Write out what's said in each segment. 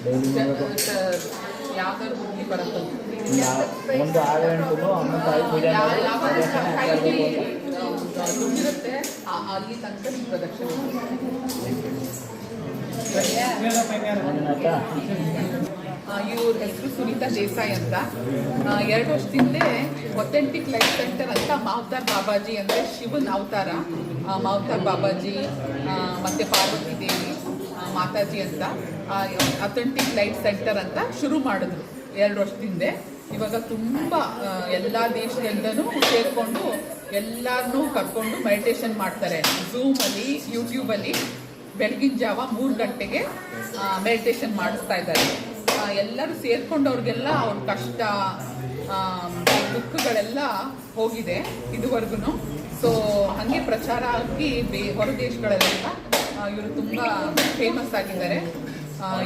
Daily ಯಾವ್ದಾದ್ರು ಬುದ್ಧಿ ಬರುತ್ತೆ ಒಂದು 6 ಗಂಟೆಗೂ ಅಮ್ಮ ತಾಯಿ ಪೂಜೆ ದುಡ್ಡಿರುತ್ತೆ ಅಲ್ಲಿ ತನಕ ನಿಮ್ಮ ಪ್ರದಕ್ಷಿಣೆ ಇವ್ರ ಹೆಸರು ಸುನೀತಾ ದೇಸಾಯಿ ಅಂತ. 2 ವರ್ಷದಿಂದಲೇ ಒಥೆಂಟಿಕ್ ಲೈಫ್ ಸೆಂಟರ್ ಅಂತ ಮಾವತಾರ್ ಬಾಬಾಜಿ ಅಂದರೆ ಶಿವನ್ ಅವತಾರ ಮಾವತಾರ್ ಬಾಬಾಜಿ ಮತ್ತು ಪಾರ್ವತಿ ದೇವಿ ಮಾತಾಜಿ ಅಂತ ಅಥೆಂಟಿಕ್ ಲೈಫ್ ಸೆಂಟರ್ ಅಂತ ಶುರು ಮಾಡಿದ್ರು 2 ವರ್ಷದಿಂದೆ. ಇವಾಗ ತುಂಬ ಎಲ್ಲ ದೇಶದಿಂದನೂ ಸೇರಿಕೊಂಡು ಎಲ್ಲರನ್ನೂ ಕರ್ಕೊಂಡು ಮೆಡಿಟೇಷನ್ ಮಾಡ್ತಾರೆ. ಝೂಮಲ್ಲಿ ಯೂಟ್ಯೂಬಲ್ಲಿ ಬೆಳಗಿನ ಜಾವ 3 ಗಂಟೆಗೆ ಮೆಡಿಟೇಷನ್ ಮಾಡಿಸ್ತಾ ಇದ್ದಾರೆ. ಎಲ್ಲರೂ ಸೇರ್ಕೊಂಡವ್ರಿಗೆಲ್ಲ ಅವ್ರ ಕಷ್ಟ ದುಃಖಗಳೆಲ್ಲ ಹೋಗಿದೆ ಇದುವರೆಗೂ. ಸೊ ಹಾಗೆ ಪ್ರಚಾರ ಆಗಿ ಹೊರ ದೇಶಗಳಲ್ಲೆಲ್ಲ ಇವರು ತುಂಬ ಫೇಮಸ್ ಆಗಿದ್ದಾರೆ.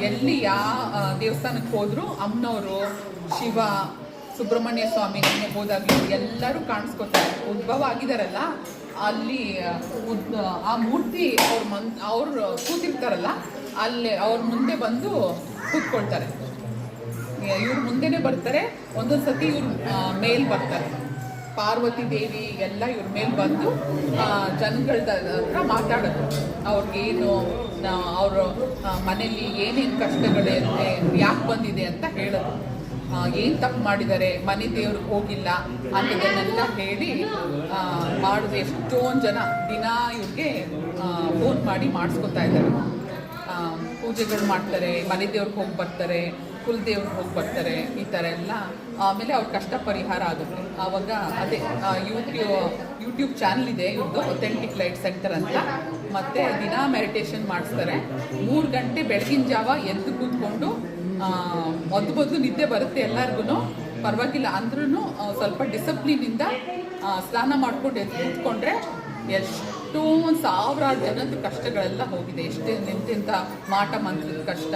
ಎಲ್ಲಿ ಯಾವ ದೇವಸ್ಥಾನಕ್ಕೆ ಹೋದರೂ ಅಮ್ಮನವರು, ಶಿವ, ಸುಬ್ರಹ್ಮಣ್ಯ ಸ್ವಾಮಿ ನಮಗೆ ಹೋದಾಗಲೂ ಎಲ್ಲರೂ ಕಾಣಿಸ್ಕೊತಾರೆ. ಉದ್ಭವ ಆಗಿದಾರಲ್ಲ ಅಲ್ಲಿ ಆ ಮೂರ್ತಿ ಅವ್ರು ಕೂತಿರ್ತಾರಲ್ಲ ಅಲ್ಲಿ ಅವ್ರ ಮುಂದೆ ಬಂದು ಕೂತ್ಕೊಳ್ತಾರೆ. ಇವ್ರ ಮುಂದೆನೇ ಬರ್ತಾರೆ. ಒಂದೊಂದು ಸತಿ ಇವ್ರು ಮೇಲ್ ಬರ್ತಾರೆ. ಪಾರ್ವತಿ ದೇವಿ ಎಲ್ಲ ಇವ್ರ ಮೇಲೆ ಬಂದು ಜನಗಳ ಹತ್ರ ಮಾತಾಡೋದು. ಅವ್ರಿಗೇನು ಅವ್ರ ಮನೇಲಿ ಏನೇನು ಕಷ್ಟಗಳಿರುತ್ತೆ, ಯಾಕೆ ಬಂದಿದೆ ಅಂತ ಹೇಳೋದು. ಏನು ತಪ್ಪು ಮಾಡಿದ್ದಾರೆ, ಮನೆ ದೇವ್ರಿಗೆ ಹೋಗಿಲ್ಲ ಅನ್ನೋದನ್ನೆಲ್ಲ ಹೇಳಿ ಮಾಡೋದು. ಎಷ್ಟೊಂದು ಜನ ದಿನ ಇವ್ರಿಗೆ ಫೋನ್ ಮಾಡಿ ಮಾಡಿಸ್ಕೊತಾ ಇದ್ದಾರೆ. ಪೂಜೆಗಳು ಮಾಡ್ತಾರೆ, ಮನೆ ದೇವ್ರಿಗೆ ಹೋಗಿ ಬರ್ತಾರೆ, ಕುಲದೇವ್ರಿಗೆ ಹೋಗಿ ಬರ್ತಾರೆ, ಈ ಥರ ಎಲ್ಲ. ಆಮೇಲೆ ಅವ್ರ ಕಷ್ಟ ಪರಿಹಾರ ಆಗುತ್ತೆ. ಆವಾಗ ಅದೇ ಯೂಟ್ಯೂಬ್ ಚಾನಲ್ ಇದೆ ಇವ್ರದ್ದು, ಒಥೆಂಟಿಕ್ ಲೈಟ್ ಸೆಂಟರ್ ಅಂತ. ಮತ್ತು ದಿನ ಮೆಡಿಟೇಷನ್ ಮಾಡಿಸ್ತಾರೆ. 3 ಗಂಟೆ ಬೆಳಗಿನ ಜಾವ ಎದ್ದು ಕೂತ್ಕೊಂಡು ಮೊದಲು ನಿದ್ದೆ ಬರುತ್ತೆ ಎಲ್ಲರಿಗೂ, ಪರವಾಗಿಲ್ಲ ಅಂದ್ರೂ ಸ್ವಲ್ಪ ಡಿಸಿಪ್ಲಿನಿಂದ ಸ್ನಾನ ಮಾಡ್ಕೊಂಡು ಎದ್ದು ಕೂತ್ಕೊಂಡ್ರೆ ಎಷ್ಟೊಂದು ಸಾವಿರಾರು ಜನದ ಕಷ್ಟಗಳೆಲ್ಲ ಹೋಗಿದೆ. ಎಂತೆಂಥ ಮಾಟ ಮಂತ್ರದ ಕಷ್ಟ,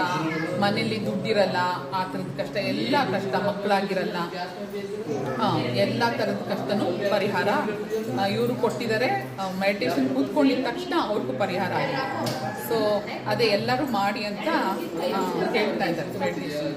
ಮನೇಲಿ ದುಡ್ಡಿರಲ್ಲ ಆ ಥರದ ಕಷ್ಟ, ಎಲ್ಲ ಕಷ್ಟ, ಮಕ್ಕಳಾಗಿರಲ್ಲ, ಎಲ್ಲ ಥರದ ಕಷ್ಟನೂ ಪರಿಹಾರ ಇವರು ಕೊಟ್ಟಿದ್ದಾರೆ. ಮೆಡಿಟೇಷನ್ ಕೂತ್ಕೊಂಡಿದ ತಕ್ಷಣ ಅವ್ರಿಗೂ ಪರಿಹಾರ ಆಗಿದೆ. ಸೊ ಅದೇ ಎಲ್ಲರೂ ಮಾಡಿ ಅಂತ ಹೇಳ್ತಾ ಇದ್ದಾರೆ ಮೆಡಿಟೇಷನ್.